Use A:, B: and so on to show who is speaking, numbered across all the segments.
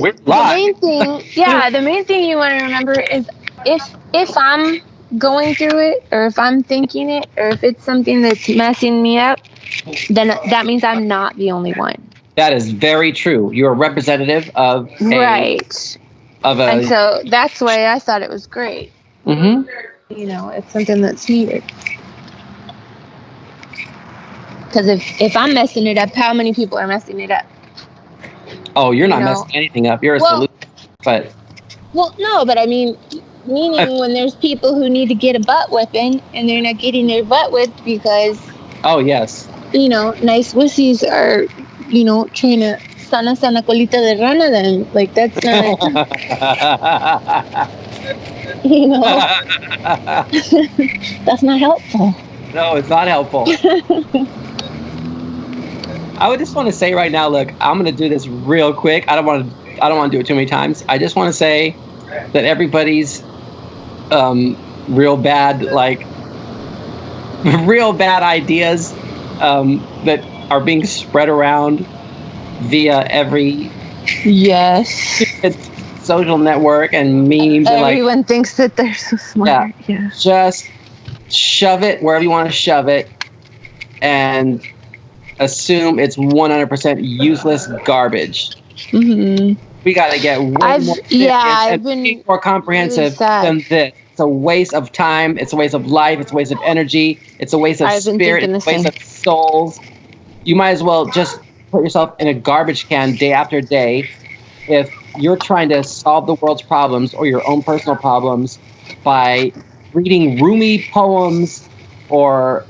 A: the main thing, yeah, the main thing you want to remember is if I'm going through it, or if I'm thinking it, or if it's something that's messing me up, then that means I'm not the only one.
B: That is very true. You're a representative of
A: right. And so that's why I thought it was great.
B: Mm-hmm.
A: It's something that's needed. Because if I'm messing it up, how many people are messing it up?
B: Oh, you're not messing anything up. You're a solution. But
A: no, but I mean when there's people who need to get a butt whipping and they're not getting their butt whipped because
B: yes,
A: nice wussies are trying to sana colita de rana, then like that's not that's not helpful.
B: No, it's not helpful. I would just want to say right now, look, I'm going to do this real quick. I don't want to do it too many times. I just want to say that everybody's real bad ideas that are being spread around via every social network and memes.
A: Everyone thinks that they're so smart.
B: Yeah. Just shove it wherever you want to shove it and assume it's 100% useless garbage.
A: Mm-hmm.
B: We got to get more comprehensive than this. It's a waste of time. It's a waste of life. It's a waste of energy. It's a waste of spirit. It's a waste of souls. You might as well just put yourself in a garbage can day after day if you're trying to solve the world's problems or your own personal problems by reading Rumi poems or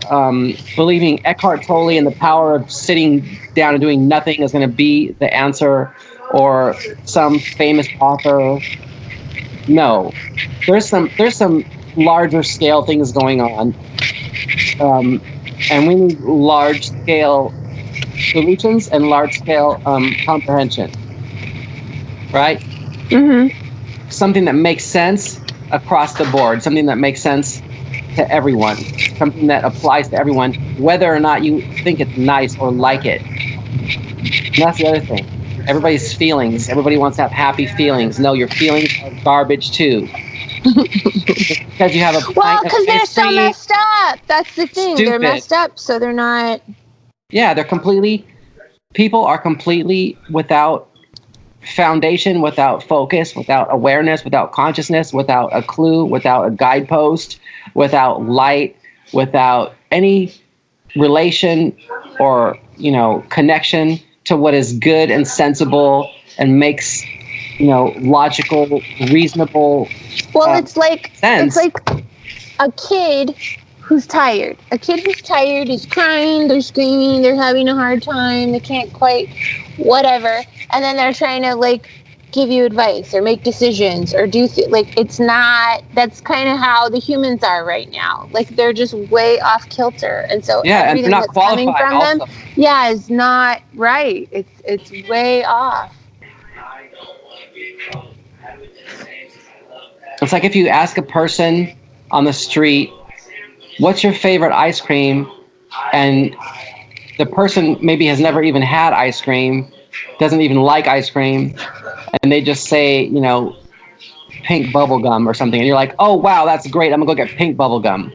B: believing Eckhart Tolle and the power of sitting down and doing nothing is going to be the answer, or some famous author. No, there's some larger scale things going on, and we need large scale solutions and large scale comprehension. Right?
A: Mm-hmm.
B: Something that makes sense across the board, something that makes sense to everyone, something that applies to everyone, whether or not you think it's nice or like it. And that's the other thing. Everybody's feelings. Everybody wants to have happy feelings. No, your feelings are garbage too. Because you have a
A: because they're so messed up. That's the thing.
B: Stupid.
A: They're messed up, so they're not.
B: Yeah, people are completely without foundation, without focus, without awareness, without consciousness, without a clue, without a guidepost, without light, without any relation or connection to what is good and sensible and makes logical, reasonable
A: it's like
B: sense.
A: It's like a kid who's tired. A kid who's tired is crying, they're screaming, they're having a hard time, they can't quite whatever, and then they're trying to give you advice or make decisions or do it's not. That's kind of how the humans are right now. They're just way off kilter, and so everything that's coming from them is not right. It's way off.
B: It's like if you ask a person on the street, what's your favorite ice cream? And the person maybe has never even had ice cream, doesn't even like ice cream, and they just say, pink bubble gum or something. And you're like, oh, wow, that's great. I'm going to go get pink bubble gum.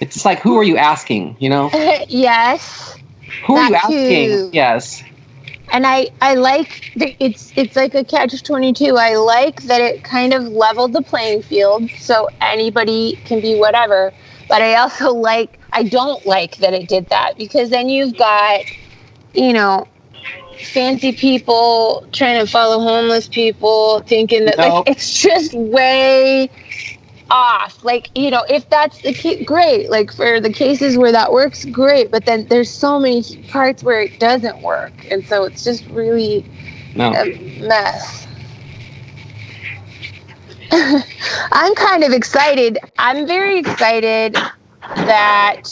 B: It's just like, who are you asking,
A: Yes.
B: Who are you asking? Too. Yes.
A: And I like it's like a catch-22. I like that it kind of leveled the playing field so anybody can be whatever. But I also I don't like that it did that, because then you've got, fancy people trying to follow homeless people, thinking that it's just way off. If that's the case, great. For the cases where that works, great. But then there's so many parts where it doesn't work, and so it's just really a mess. I'm kind of excited. I'm very excited that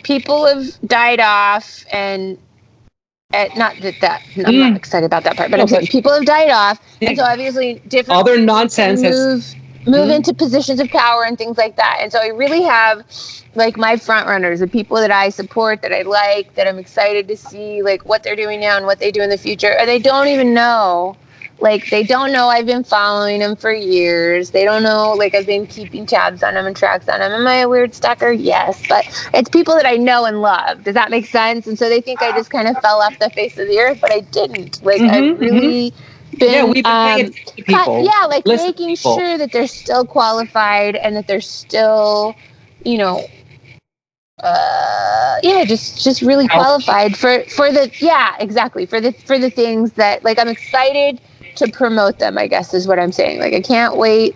A: people have died off, and not that I'm not excited about that part, but I'm saying people have died off, and so obviously different
B: other nonsense
A: move into positions of power and things like that. And so I really have like my front runners, the people that I support, that I like, that I'm excited to see like what they're doing now and what they do in the future. And they don't even know. Like, they don't know I've been following them for years. They don't know, like, I've been keeping tabs on them and tracks on them. Am I a weird stalker? Yes. But it's people that I know and love. Does that make sense? And so they think I just kind of fell off the face of the earth, but I didn't. Like, I've really been...
B: we've been paying attention to people.
A: Like, making sure that they're still qualified and that they're still, you know... just really qualified for the things that, like, I'm excited to promote them, I guess is what I'm saying. Like, I can't wait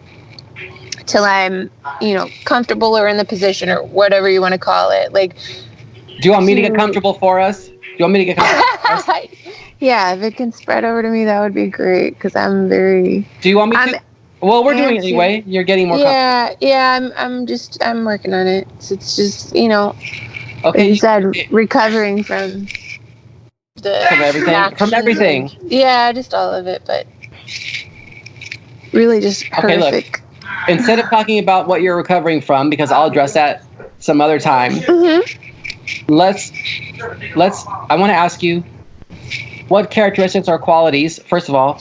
A: till I'm, comfortable or in the position or whatever you want to call it. Like,
B: do you want me to get comfortable for us? Do you want me to get comfortable for us?
A: Yeah, if it can spread over to me, that would be great, because I'm very...
B: Do you want me to? Well, we're doing it anyway. You're getting more comfortable.
A: Yeah, I'm working on it. So it's just, like you said, recovering from
B: everything.
A: Yeah, just all of it, but really just horrific.
B: Okay, look. Instead of talking about what you're recovering from, because I'll address that some other time. Let's. I want to ask you, what characteristics or qualities? First of all,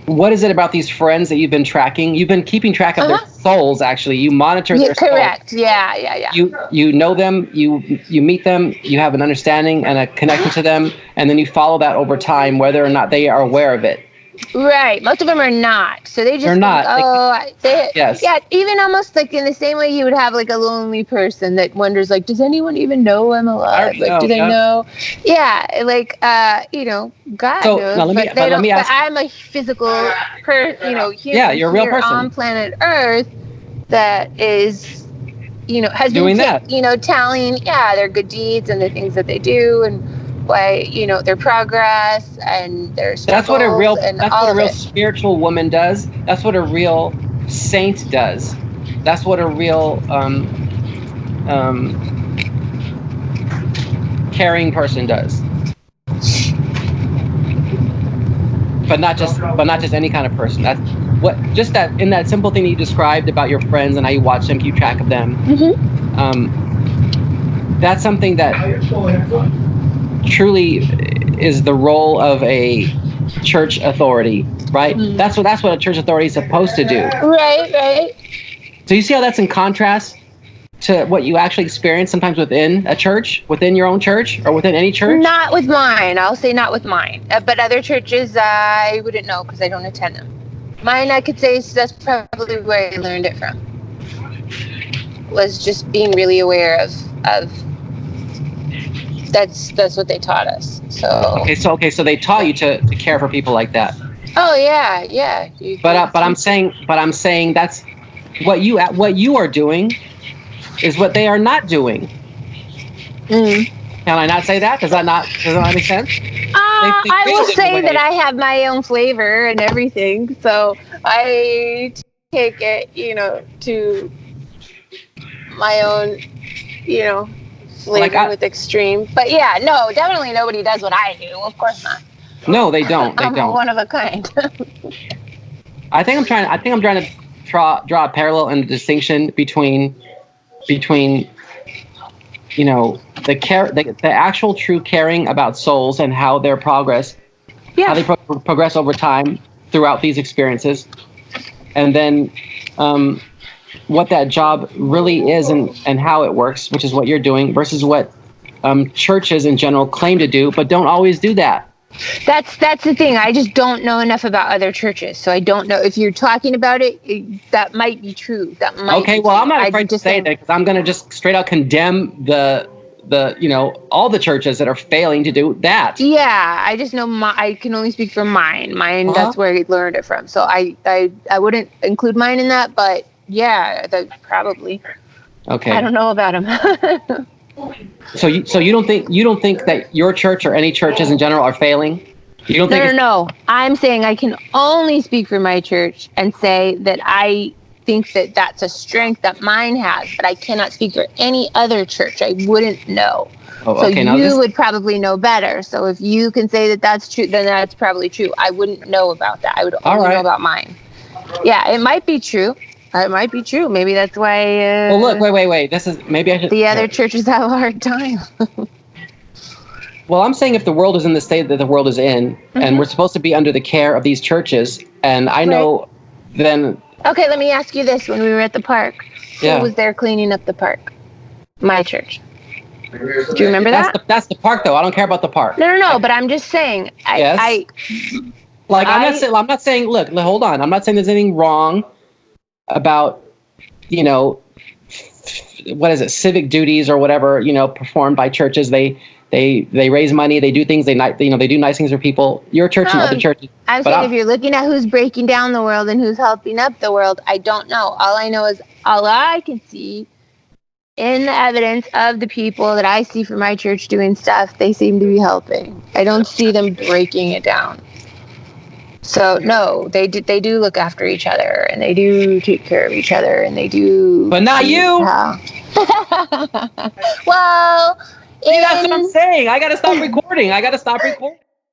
B: what is it about these friends that you've been tracking? You've been keeping track of their souls, actually. You monitor their souls.
A: Correct. Yeah.
B: You know them, you meet them, you have an understanding and a connection to them, and then you follow that over time, whether or not they are aware of it.
A: Right. Most of them are not. So they just
B: They're not.
A: Yes. Yeah, even almost like in the same way you would have like a lonely person that wonders, like, does anyone even know I'm alive? Like, do they know? Yeah, like God knows.
B: Now let me ask.
A: But I'm a physical human.
B: Yeah, you're a real person
A: on planet Earth that is, has
B: doing
A: been telling their good deeds and the things that they do and why their progress and their struggles.
B: That's what a real spiritual woman does. That's what a real saint does. That's what a real caring person does. But not just any kind of person. That's what in that simple thing that you described about your friends and how you watch them, keep track of them. That's something that truly is the role of a church authority, right? That's what a church authority is supposed to do.
A: Right.
B: So you see how that's in contrast to what you actually experience sometimes within a church, within your own church, or within any church?
A: Not with mine. I'll say not with mine. But other churches, I wouldn't know because I don't attend them. Mine, I could say that's probably where I learned it from. Was just being really aware of that's what they taught us. So
B: they taught you to care for people like that.
A: Oh yeah.
B: But I'm saying that's what you are doing is what they are not doing. Can I not say that? Does that not make sense?
A: I will say that I have my own flavor and everything, so I take it, to my own, flavor with extreme. But yeah, no, definitely nobody does what I do. Of course not.
B: No, they don't.
A: I'm one of a kind.
B: I think I'm trying to draw a parallel and a distinction between the actual true caring about souls and how their progress, how they progress over time throughout these experiences, and then what that job really is and how it works, which is what you're doing, versus what churches in general claim to do, but don't always do that.
A: That's the thing. I just don't know enough about other churches, so I don't know if you're talking about it. That might be true.
B: I'm not afraid to say that because I'm going to just straight out condemn the all the churches that are failing to do that.
A: Yeah, I just know I can only speak for mine. That's where I learned it from. So I wouldn't include mine in that, but yeah, probably.
B: Okay.
A: I don't know about them.
B: So you don't think that your church or any churches in general are failing? You don't think?
A: No. I'm saying I can only speak for my church and say that I think that that's a strength that mine has, but I cannot speak for any other church. I wouldn't know. So you would probably know better. So if you can say that that's true, then that's probably true. I wouldn't know about that. I would only know about mine. Yeah, it might be true. It might be true. Maybe that's why.
B: Well, look, wait. This is maybe I should.
A: The other churches have a hard time.
B: Well, I'm saying if the world is in the state that the world is in, and we're supposed to be under the care of these churches, and I know, then.
A: Okay, let me ask you this: when we were at the park, who was there cleaning up the park? My church. Do you remember that?
B: That's the park, though. I don't care about the park.
A: No. But I'm just saying. I'm
B: not saying. Look, hold on. I'm not saying there's anything wrong about, what is it, civic duties or whatever, performed by churches. They raise money. They do things. They do nice things for people. Your church and other churches.
A: I'm saying if you're looking at who's breaking down the world and who's helping up the world, I don't know. All I know is all I can see in the evidence of the people that I see from my church doing stuff, they seem to be helping. I don't see them breaking it down. So no, they do look after each other, and they do take care of each other, and they do.
B: But not you.
A: Well,
B: see, that's what I'm saying. I gotta stop recording.